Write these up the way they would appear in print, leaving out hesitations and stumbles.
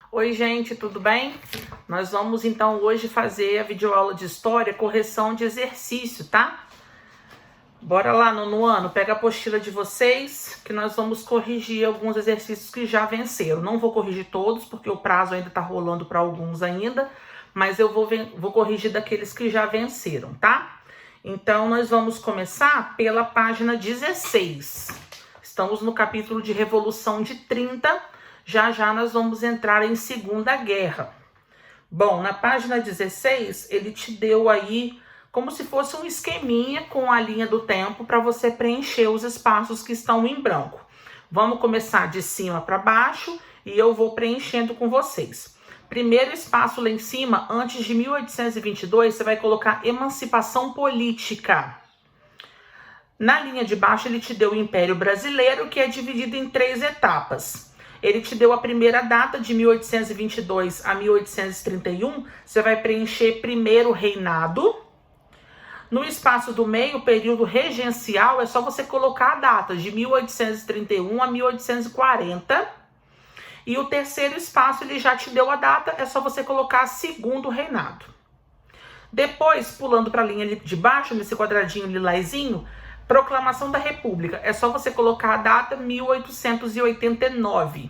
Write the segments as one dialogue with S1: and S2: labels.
S1: Oi, gente, tudo bem? Nós vamos então hoje fazer a videoaula de história, correção de exercício, tá? Bora lá, nono ano, pega a apostila de vocês, que nós vamos corrigir alguns exercícios que já venceram. Não vou corrigir todos, porque o prazo ainda tá rolando para alguns ainda, mas eu vou corrigir daqueles que já venceram, tá? Então, nós vamos começar pela página 16. Estamos no capítulo de Revolução de 30. Já já nós vamos entrar em Segunda Guerra. Bom, na página 16, ele te deu aí como se fosse um esqueminha com a linha do tempo para você preencher os espaços que estão em branco. Vamos começar de cima para baixo e eu vou preenchendo com vocês. Primeiro espaço lá em cima, antes de 1822, você vai colocar emancipação política. Na linha de baixo, ele te deu o Império Brasileiro, que é dividido em 3 etapas. Ele te deu a primeira data, de 1822 a 1831. Você vai preencher primeiro reinado. No espaço do meio, período regencial, é só você colocar a data, de 1831 a 1840. E o terceiro espaço, ele já te deu a data, é só você colocar segundo reinado. Depois, pulando para a linha de baixo, nesse quadradinho lilazinho, Proclamação da República. É só você colocar a data 1889.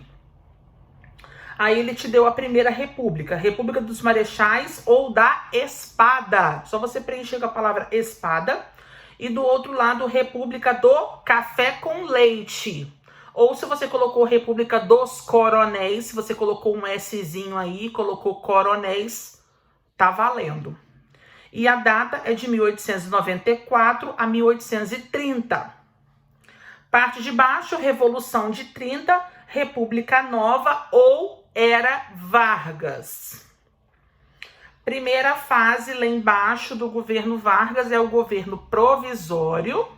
S1: Aí ele te deu a Primeira República. República dos Marechais ou da Espada. Só você preencher com a palavra espada. E do outro lado, República do Café com Leite. Ou se você colocou República dos Coronéis, se você colocou um Szinho aí, colocou coronéis, tá valendo. E a data é de 1894 a 1830. Parte de baixo, Revolução de 30, República Nova ou Era Vargas. Primeira fase lá embaixo do governo Vargas é o governo provisório.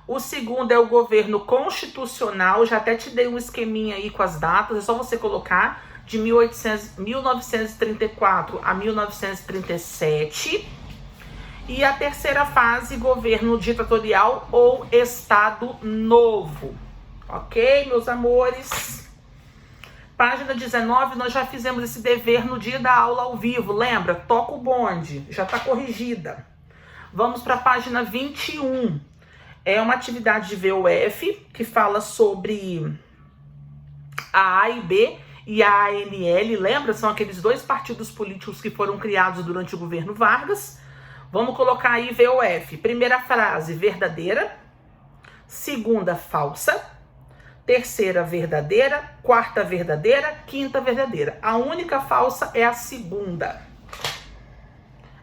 S1: O segundo é o governo constitucional. Já até te dei um esqueminha aí com as datas, é só você colocar. De 1934 a 1937. E a terceira fase, governo ditatorial ou Estado Novo. Ok, meus amores? Página 19, nós já fizemos esse dever no dia da aula ao vivo, lembra? Toca o bonde, já está corrigida. Vamos para a página 21. É uma atividade de VUF que fala sobre a A e B e a ANL, lembra? São aqueles 2 partidos políticos que foram criados durante o governo Vargas. Vamos colocar aí VUF. Primeira frase, verdadeira. Segunda, falsa. Terceira, verdadeira. Quarta, verdadeira. Quinta, verdadeira. A única falsa é a segunda.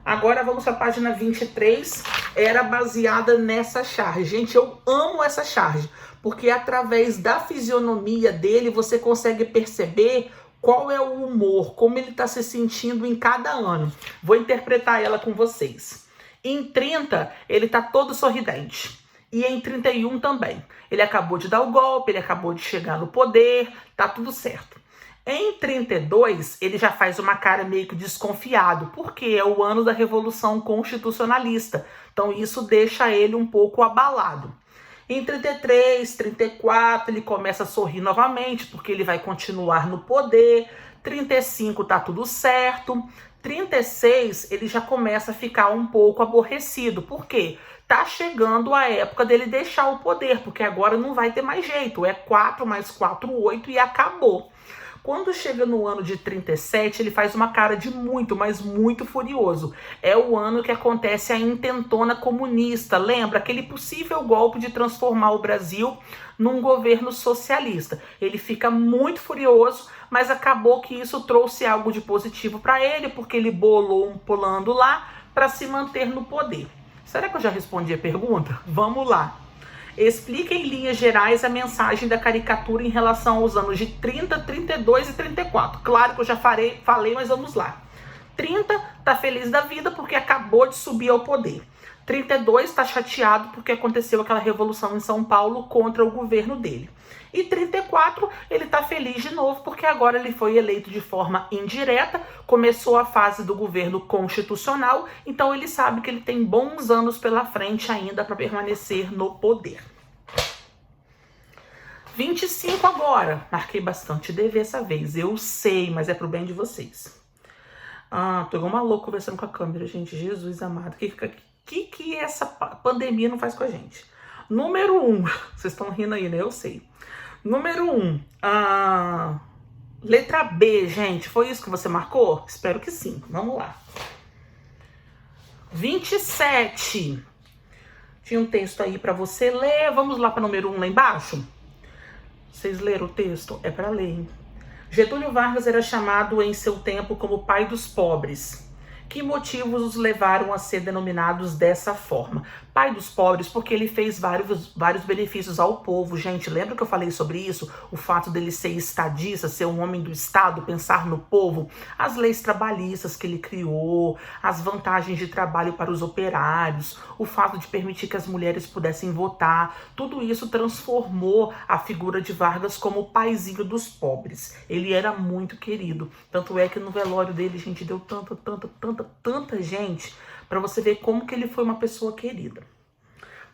S1: Agora vamos para a página 23. Era baseada nessa charge. Gente, eu amo essa charge, porque através da fisionomia dele você consegue perceber qual é o humor, como ele está se sentindo em cada ano. Vou interpretar ela com vocês. Em 30, ele está todo sorridente. E em 31 também. Ele acabou de dar o golpe, ele acabou de chegar no poder, tá tudo certo. Em 32, ele já faz uma cara meio que desconfiado, porque é o ano da Revolução Constitucionalista. Então isso deixa ele um pouco abalado. Em 33, 34, ele começa a sorrir novamente, porque ele vai continuar no poder. 35 tá tudo certo. 36, ele já começa a ficar um pouco aborrecido. Por quê? Tá chegando a época dele deixar o poder, porque agora não vai ter mais jeito. É 4 mais 4, 8 e acabou. Quando chega no ano de 37, ele faz uma cara de muito, mas muito furioso. É o ano que acontece a intentona comunista. Lembra? Aquele possível golpe de transformar o Brasil num governo socialista. Ele fica muito furioso, mas acabou que isso trouxe algo de positivo para ele, porque ele bolou um pulando lá para se manter no poder. Será que eu já respondi a pergunta? Vamos lá. Explica em linhas gerais a mensagem da caricatura em relação aos anos de 30, 32 e 34. Claro que eu já falei, mas vamos lá. 30 tá feliz da vida porque acabou de subir ao poder. 32 tá chateado porque aconteceu aquela revolução em São Paulo contra o governo dele. E 34, ele tá feliz de novo porque agora ele foi eleito de forma indireta, começou a fase do governo constitucional, então ele sabe que ele tem bons anos pela frente ainda para permanecer no poder. 25 agora. Marquei bastante DV essa vez. Eu sei, mas é pro bem de vocês. Tô igual uma louca conversando com a câmera, gente. Jesus amado. Que essa pandemia não faz com a gente? Número 1. Vocês estão rindo aí, né? Eu sei. Número 1. Letra B, gente. Foi isso que você marcou? Espero que sim. Vamos lá. 27. Tinha um texto aí para você ler. Vamos lá para número 1 lá embaixo? Vocês leram o texto? É para ler, hein? Getúlio Vargas era chamado em seu tempo como pai dos pobres. Que motivos os levaram a ser denominados dessa forma? Pai dos pobres, porque ele fez vários benefícios ao povo. Gente, lembra que eu falei sobre isso? O fato dele ser estadista, ser um homem do Estado, pensar no povo, as leis trabalhistas que ele criou, as vantagens de trabalho para os operários, o fato de permitir que as mulheres pudessem votar. Tudo isso transformou a figura de Vargas como o paizinho dos pobres. Ele era muito querido. Tanto é que no velório dele, gente, deu tanta gente, para você ver como que ele foi uma pessoa querida.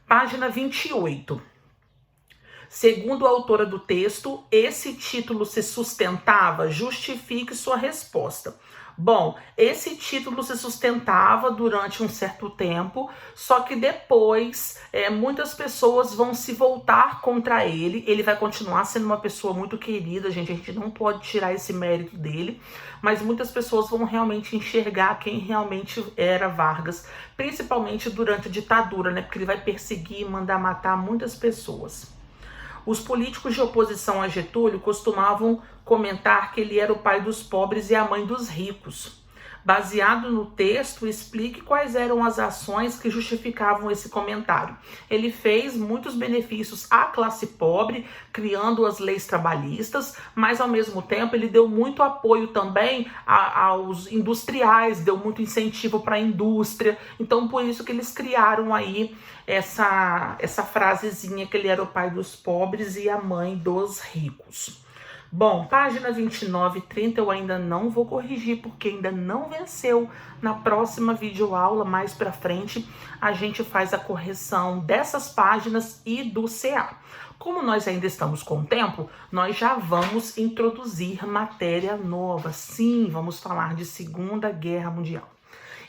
S1: Página 28. Segundo a autora do texto, esse título se sustentava? Justifique sua resposta. Bom, esse título se sustentava durante um certo tempo, só que depois muitas pessoas vão se voltar contra ele. Ele vai continuar sendo uma pessoa muito querida, gente. A gente não pode tirar esse mérito dele, mas muitas pessoas vão realmente enxergar quem realmente era Vargas, principalmente durante a ditadura, né? Porque ele vai perseguir e mandar matar muitas pessoas. Os políticos de oposição a Getúlio costumavam comentar que ele era o pai dos pobres e a mãe dos ricos. Baseado no texto, explique quais eram as ações que justificavam esse comentário. Ele fez muitos benefícios à classe pobre, criando as leis trabalhistas, mas ao mesmo tempo ele deu muito apoio também aos industriais, deu muito incentivo para a indústria. Então por isso que eles criaram aí essa frasezinha que ele era o pai dos pobres e a mãe dos ricos. Bom, página 29 e 30 eu ainda não vou corrigir, porque ainda não venceu. Na próxima videoaula, mais pra frente, a gente faz a correção dessas páginas e do CA. Como nós ainda estamos com tempo, nós já vamos introduzir matéria nova. Sim, vamos falar de Segunda Guerra Mundial.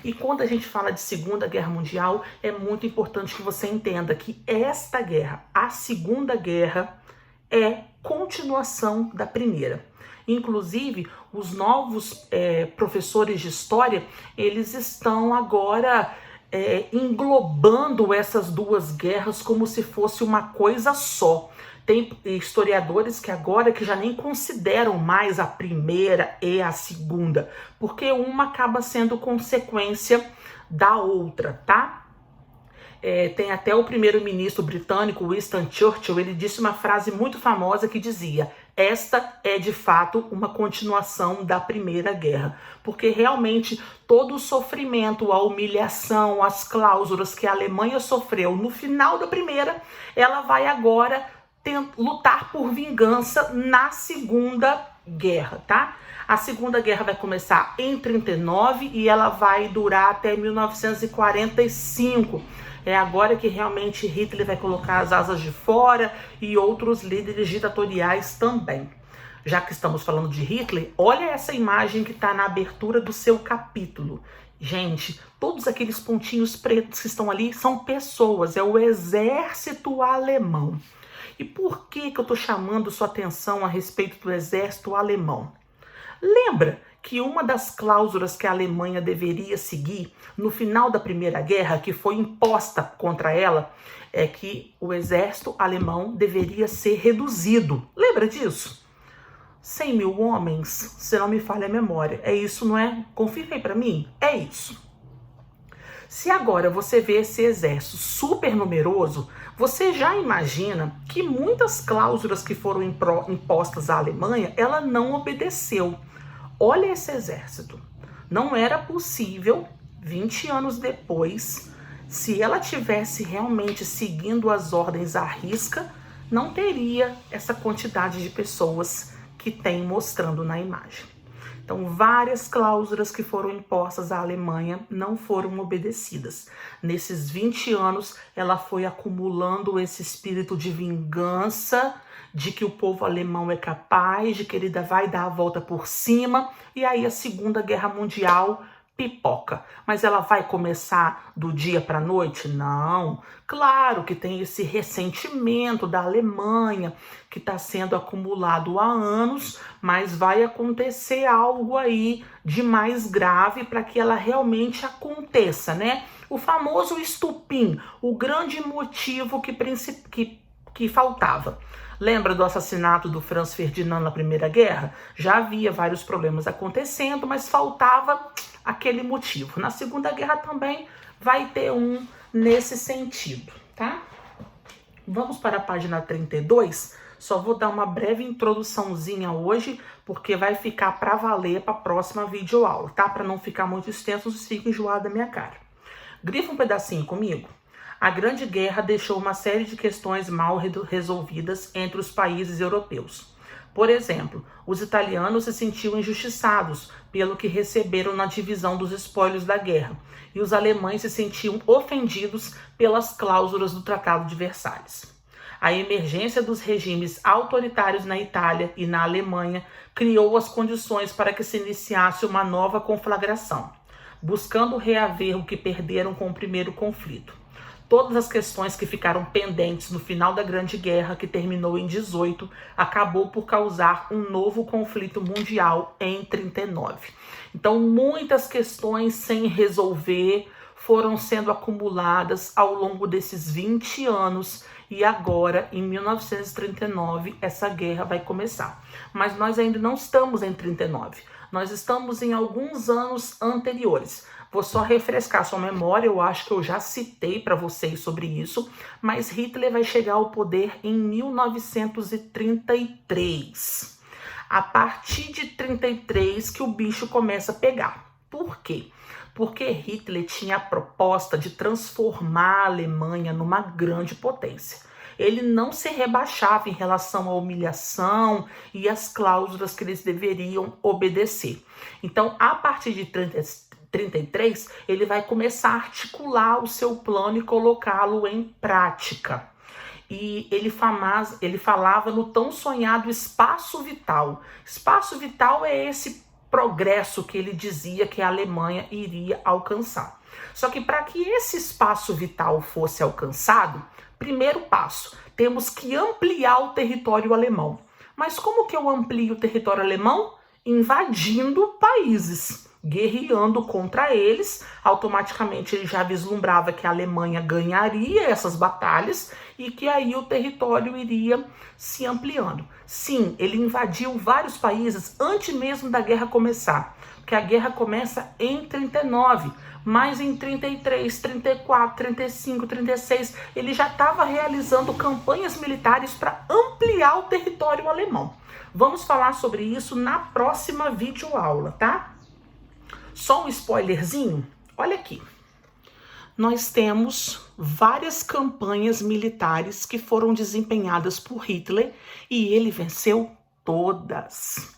S1: E quando a gente fala de Segunda Guerra Mundial, é muito importante que você entenda que esta guerra, a Segunda Guerra, é continuação da primeira. Inclusive, os novos professores de história, eles estão agora englobando essas duas guerras como se fosse uma coisa só. Tem historiadores que agora que já nem consideram mais a primeira e a segunda, porque uma acaba sendo consequência da outra, tá? Tem até o primeiro-ministro britânico, Winston Churchill, ele disse uma frase muito famosa que dizia: esta é de fato uma continuação da Primeira Guerra, porque realmente todo o sofrimento, a humilhação, as cláusulas que a Alemanha sofreu no final da primeira, ela vai agora lutar por vingança na Segunda Guerra, tá? A Segunda Guerra vai começar em 39 e ela vai durar até 1945. É agora que realmente Hitler vai colocar as asas de fora e outros líderes ditatoriais também. Já que estamos falando de Hitler, olha essa imagem que está na abertura do seu capítulo. Gente, todos aqueles pontinhos pretos que estão ali são pessoas, é o exército alemão. E por que eu estou chamando sua atenção a respeito do exército alemão? Lembra que uma das cláusulas que a Alemanha deveria seguir no final da Primeira Guerra, que foi imposta contra ela, é que o exército alemão deveria ser reduzido. Lembra disso? 100 mil homens, se não me falha a memória. É isso, não é? Confirma aí pra mim. É isso. Se agora você vê esse exército super numeroso, você já imagina que muitas cláusulas que foram impostas à Alemanha, ela não obedeceu. Olha esse exército. Não era possível, 20 anos depois, se ela tivesse realmente seguindo as ordens à risca, não teria essa quantidade de pessoas que tem mostrando na imagem. Então, várias cláusulas que foram impostas à Alemanha não foram obedecidas. Nesses 20 anos, ela foi acumulando esse espírito de vingança, de que o povo alemão é capaz, de que ele vai dar a volta por cima, e aí a Segunda Guerra Mundial pipoca. Mas ela vai começar do dia para a noite? Não. Claro que tem esse ressentimento da Alemanha que está sendo acumulado há anos, mas vai acontecer algo aí de mais grave para que ela realmente aconteça, né? O famoso estupim, o grande motivo que faltava. Lembra do assassinato do Franz Ferdinand na Primeira Guerra? Já havia vários problemas acontecendo, mas faltava aquele motivo. Na Segunda Guerra também vai ter um nesse sentido, tá? Vamos para a página 32. Só vou dar uma breve introduçãozinha hoje, porque vai ficar para valer para a próxima videoaula, tá? Para não ficar muito extenso, vocês fiquem enjoados da minha cara. Grifa um pedacinho comigo. A Grande Guerra deixou uma série de questões mal resolvidas entre os países europeus. Por exemplo, os italianos se sentiam injustiçados pelo que receberam na divisão dos espólios da guerra, e os alemães se sentiam ofendidos pelas cláusulas do Tratado de Versalhes. A emergência dos regimes autoritários na Itália e na Alemanha criou as condições para que se iniciasse uma nova conflagração, buscando reaver o que perderam com o primeiro conflito. Todas as questões que ficaram pendentes no final da Grande Guerra, que terminou em 18, acabou por causar um novo conflito mundial em 39. Então, muitas questões sem resolver foram sendo acumuladas ao longo desses 20 anos e agora, em 1939, essa guerra vai começar. Mas nós ainda não estamos em 39, nós estamos em alguns anos anteriores. Vou só refrescar sua memória, eu acho que eu já citei para vocês sobre isso, mas Hitler vai chegar ao poder em 1933. A partir de 33 que o bicho começa a pegar. Por quê? Porque Hitler tinha a proposta de transformar a Alemanha numa grande potência. Ele não se rebaixava em relação à humilhação e às cláusulas que eles deveriam obedecer. Então, a partir de 33, ele vai começar a articular o seu plano e colocá-lo em prática. E ele falava no tão sonhado espaço vital. Espaço vital é esse progresso que ele dizia que a Alemanha iria alcançar. Só que para que esse espaço vital fosse alcançado, primeiro passo, temos que ampliar o território alemão. Mas como que eu amplio o território alemão? Invadindo países, guerreando contra eles. Automaticamente ele já vislumbrava que a Alemanha ganharia essas batalhas e que aí o território iria se ampliando. Sim, ele invadiu vários países antes mesmo da guerra começar, porque a guerra começa em 39, mas em 33, 34, 35, 36, ele já estava realizando campanhas militares para ampliar o território alemão. Vamos falar sobre isso na próxima videoaula, tá? Só um spoilerzinho, olha aqui. Nós temos várias campanhas militares que foram desempenhadas por Hitler e ele venceu todas.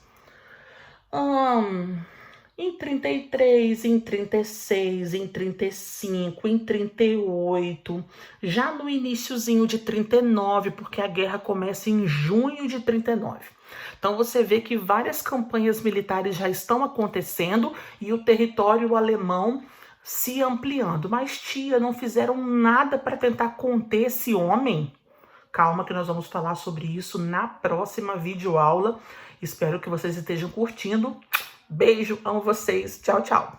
S1: Em 33, em 36, em 35, em 38, já no iniciozinho de 39, porque a guerra começa em junho de 39. Então você vê que várias campanhas militares já estão acontecendo e o território alemão se ampliando. Mas, tia, não fizeram nada para tentar conter esse homem? Calma que nós vamos falar sobre isso na próxima videoaula. Espero que vocês estejam curtindo. Beijo, amo vocês. Tchau, tchau.